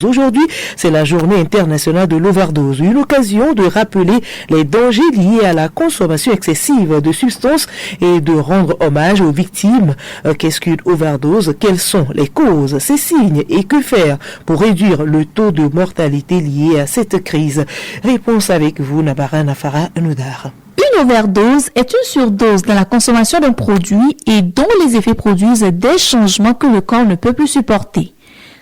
Aujourd'hui, c'est la journée internationale de l'overdose, une occasion de rappeler les dangers liés à la consommation excessive de substances et de rendre hommage aux victimes. Qu'est-ce qu'une overdose? Quelles sont les causes, ses signes et que faire pour réduire le taux de mortalité lié à cette crise? Réponse avec vous, Nabara Nafara Noudar. Une overdose est une surdose dans la consommation d'un produit et dont les effets produisent des changements que le corps ne peut plus supporter.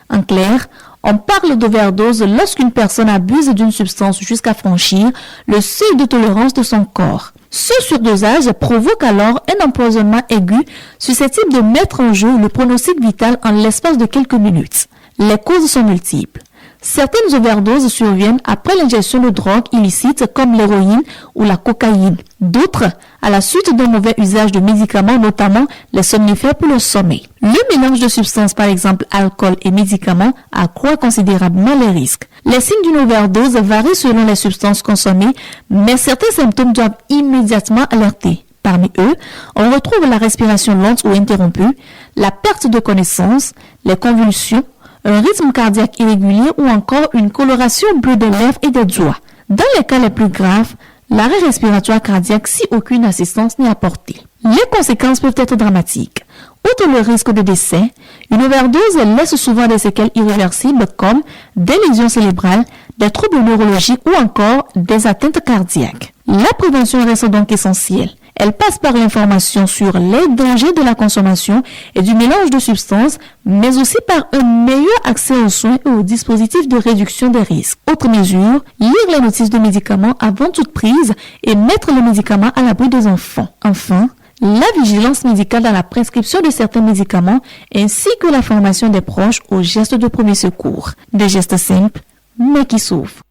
En clair, on parle d'overdose lorsqu'une personne abuse d'une substance jusqu'à franchir le seuil de tolérance de son corps. Ce surdosage provoque alors un empoisonnement aigu susceptible de mettre en jeu le pronostic vital en l'espace de quelques minutes. Les causes sont multiples. Certaines overdoses surviennent après l'ingestion de drogues illicites comme l'héroïne ou la cocaïne. D'autres, à la suite d'un mauvais usage de médicaments, notamment les somnifères pour le sommeil. Le mélange de substances, par exemple alcool et médicaments, accroît considérablement les risques. Les signes d'une overdose varient selon les substances consommées, mais certains symptômes doivent immédiatement alerter. Parmi eux, on retrouve la respiration lente ou interrompue, la perte de connaissance, les convulsions, un rythme cardiaque irrégulier ou encore une coloration bleue des lèvres et des doigts. Dans les cas les plus graves, l'arrêt respiratoire cardiaque si aucune assistance n'est apportée. Les conséquences peuvent être dramatiques. Outre le risque de décès, une overdose laisse souvent des séquelles irréversibles comme des lésions cérébrales, des troubles neurologiques ou encore des atteintes cardiaques. La prévention reste donc essentielle. Elle passe par l'information sur les dangers de la consommation et du mélange de substances, mais aussi par un meilleur accès aux soins et aux dispositifs de réduction des risques. Autre mesure, lire les notices de médicaments avant toute prise et mettre les médicaments à l'abri des enfants. Enfin, la vigilance médicale dans la prescription de certains médicaments ainsi que la formation des proches aux gestes de premier secours. Des gestes simples, mais qui sauvent.